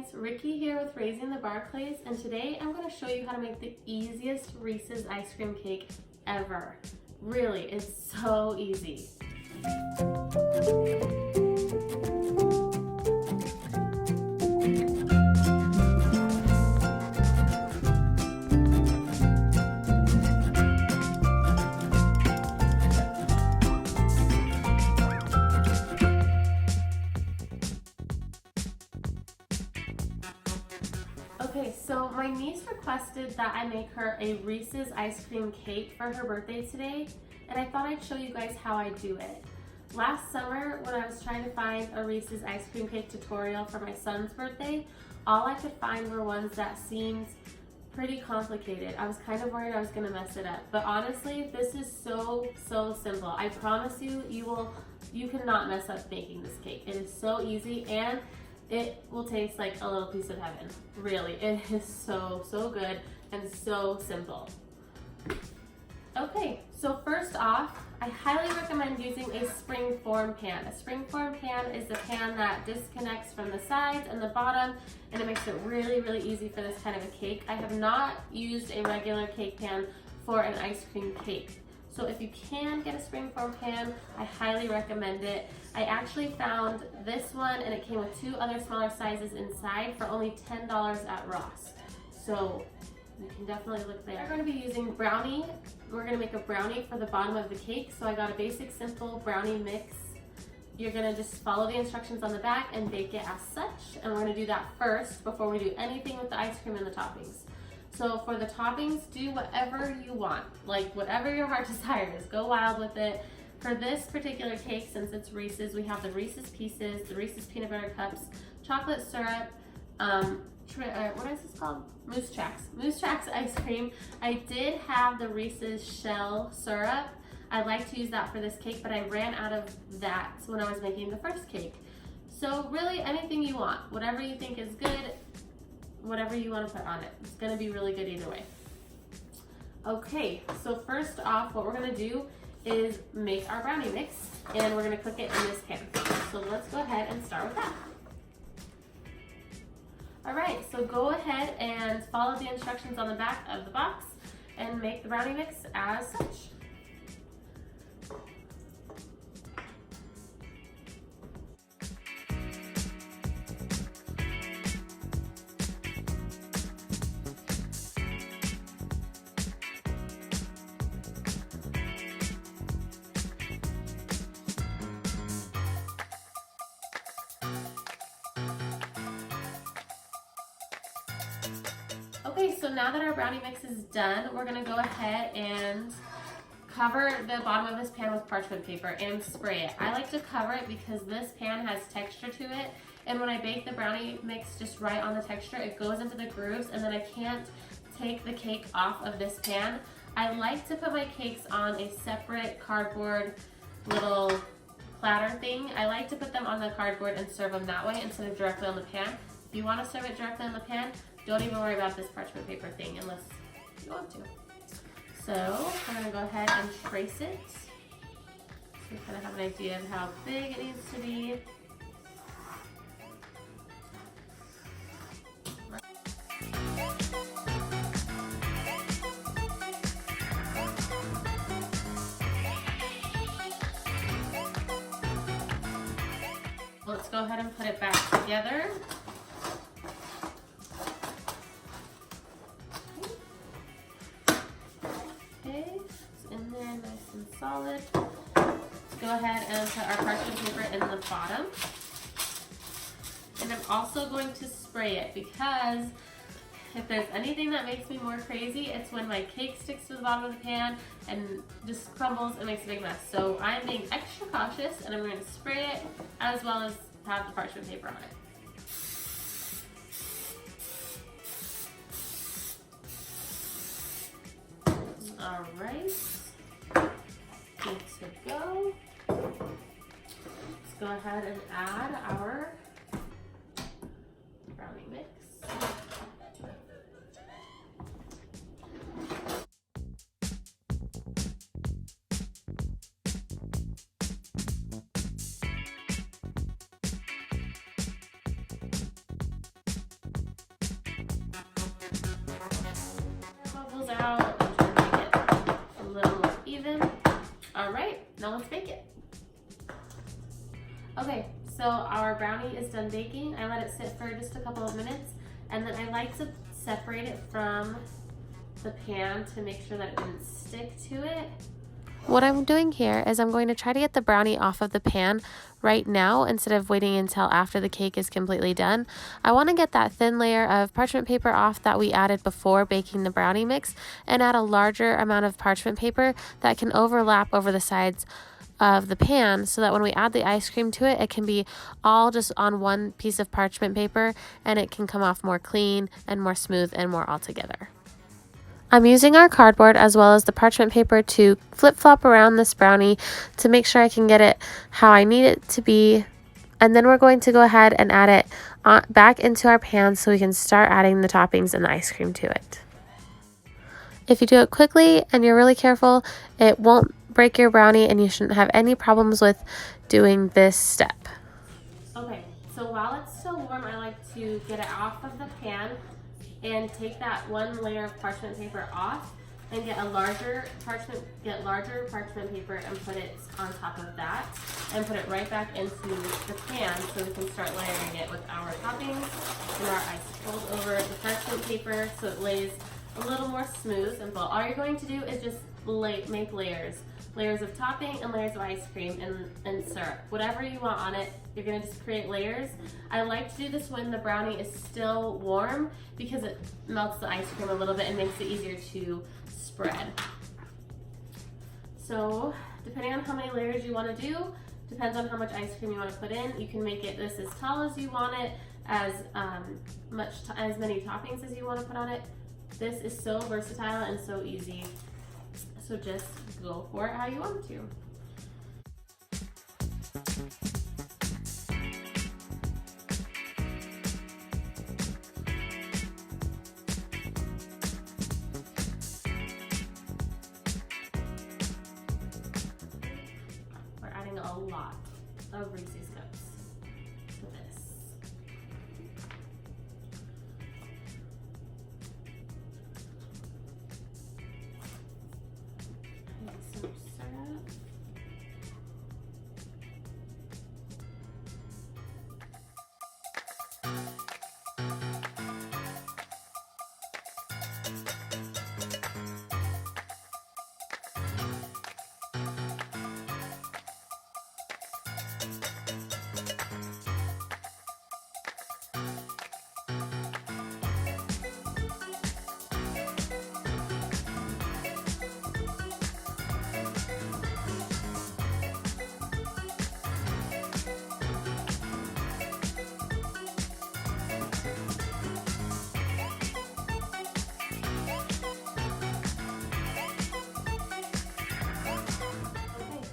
guys, Ricky here with Raising the Barclays, and today I'm going to show you how to make the easiest Reese's ice cream cake ever. Really, it's so easy. Okay, so my niece requested that I make her a Reese's ice cream cake for her birthday today, and I thought I'd show you guys how I do it. Last summer, when I was trying to find a Reese's ice cream cake tutorial for my son's birthday, all I could find were ones that seemed pretty complicated. I was kind of worried I was gonna mess it up, but honestly, this is so simple. I promise you, you cannot mess up making this cake. It is so easy, and it will taste like a little piece of heaven. Really, it is so good and so simple. Okay, so first off, I highly recommend using a springform pan. A springform pan is the pan that disconnects from the sides and the bottom, and it makes it really easy for this kind of a cake. I have not used a regular cake pan for an ice cream cake. So if you can get a springform pan, I highly recommend it. I actually found this one and it came with two other smaller sizes inside for only $10 at Ross. So you can definitely look there. We're going to be using brownie. We're going to make a brownie for the bottom of the cake. So I got a basic simple brownie mix. You're going to just follow the instructions on the back and bake it as such. And we're going to do that first before we do anything with the ice cream and the toppings. So for the toppings, do whatever you want, like whatever your heart desires. Go wild with it. For this particular cake, since it's Reese's, we have the Reese's Pieces, the Reese's Peanut Butter Cups, chocolate syrup, what is this called? Moose Tracks ice cream. I did have the Reese's shell syrup. I like to use that for this cake, but I ran out of that when I was making the first cake. So really anything you want, whatever you think is good, whatever you want to put on it. It's going to be really good either way. Okay, so first off, what we're going to do is make our brownie mix, and we're going to cook it in this pan. So let's go ahead and start with that. Alright, so go ahead and follow the instructions on the back of the box and make the brownie mix as such. Okay, so now that our brownie mix is done, we're gonna go ahead and cover the bottom of this pan with parchment paper and spray it. I like to cover it because this pan has texture to it, and when I bake the brownie mix just right on the texture, it goes into the grooves, and then I can't take the cake off of this pan. I like to put my cakes on a separate cardboard little platter thing. I like to put them on the cardboard and serve them that way instead of directly on the pan. If you want to serve it directly on the pan, don't even worry about this parchment paper thing unless you want to. So I'm going to go ahead and trace it so you kind of have an idea of how big it needs to be. Let's go ahead and put it back together. Solid. Let's go ahead and put our parchment paper in the bottom. And I'm also going to spray it because if there's anything that makes me more crazy, it's when my cake sticks to the bottom of the pan and just crumbles and makes a big mess. So I'm being extra cautious, and I'm going to spray it as well as have the parchment paper on it. All right. Good to go. Let's go ahead and add our brownie mix. So our brownie is done baking. I let it sit for just a couple of minutes, and then I like to separate it from the pan to make sure that it didn't stick to it. What I'm doing here is I'm going to try to get the brownie off of the pan right now instead of waiting until after the cake is completely done. I want to get that thin layer of parchment paper off that we added before baking the brownie mix and add a larger amount of parchment paper that can overlap over the sides of the pan so that when we add the ice cream to it, it can be all just on one piece of parchment paper and it can come off more clean and more smooth and more all together. I'm using our cardboard as well as the parchment paper to flip-flop around this brownie to make sure I can get it how I need it to be. And then we're going to go ahead and add it back into our pan so we can start adding the toppings and the ice cream to it. If you do it quickly and you're really careful, it won't break your brownie and you shouldn't have any problems with doing this step. Okay, so while it's still warm, I like to get it off of the pan and take that one layer of parchment paper off and get larger parchment paper and put it on top of that and put it right back into the pan so we can start layering it with our toppings and our icicles over the parchment paper so it lays a little more smooth and full. All you're going to do is just make layers of topping and layers of ice cream and syrup. Whatever you want on it, you're gonna just create layers. I like to do this when the brownie is still warm because it melts the ice cream a little bit and makes it easier to spread. So depending on how many layers you wanna do, depends on how much ice cream you wanna put in. You can make it this as tall as you want it, as many toppings as you wanna put on it. This is so versatile and so easy. So just go for it how you want to. We're adding a lot of Reese's cups to this. Some syrup.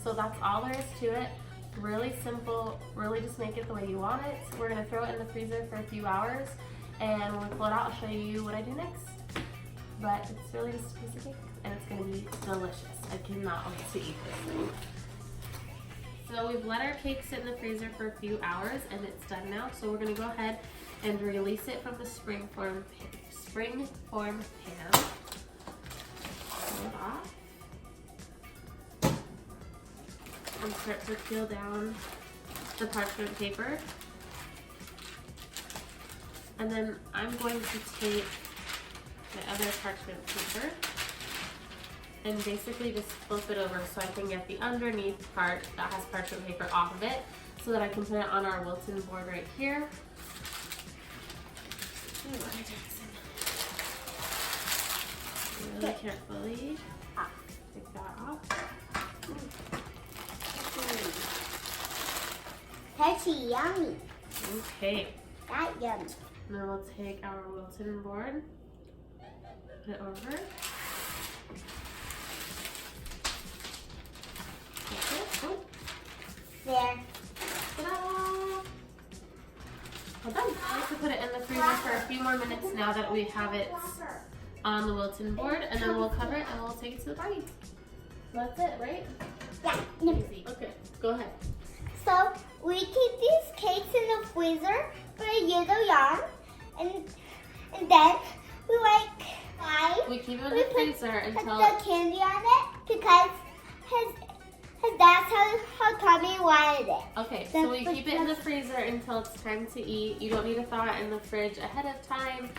So that's all there is to it. Really simple, really just make it the way you want it. We're gonna throw it in the freezer for a few hours, and when we pull it out, I'll show you what I do next. But it's really just a piece of cake, and it's gonna be delicious. I cannot wait to eat this thing. So we've let our cake sit in the freezer for a few hours, and it's done now. So we're gonna go ahead and release it from the spring form pan. Pull it off. And start to peel down the parchment paper. And then I'm going to take my other parchment paper and basically just flip it over so I can get the underneath part that has parchment paper off of it so that I can put it on our Wilton board right here. Really carefully take that off. That's yummy. Okay. That yummy. Now we'll take our Wilton board, put it over. Oh. There. Ta-da! Well done. I like to put it in the freezer for a few more minutes now that we have it on the Wilton board, and then we'll cover it and we'll take it to the party. That's it, right? Yeah. Easy. Okay, go ahead. So we keep these cakes in the freezer for a year long, and then we keep it in the freezer put until the candy on it because 'Cause that's how Tommy wanted it. Okay, so we keep it in the freezer until it's time to eat. You don't need to thaw it in the fridge ahead of time.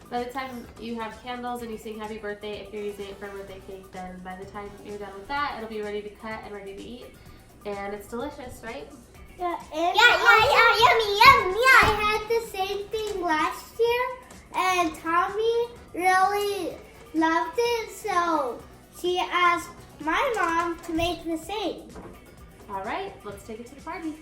By the time you have candles and you sing happy birthday, if you're using it for a birthday cake, then by the time you're done with that, it'll be ready to cut and ready to eat. And it's delicious, right? Yeah, yummy. I had the same thing last year, and Tommy really loved it, so she asked my mom to make the same. All right, let's take it to the party.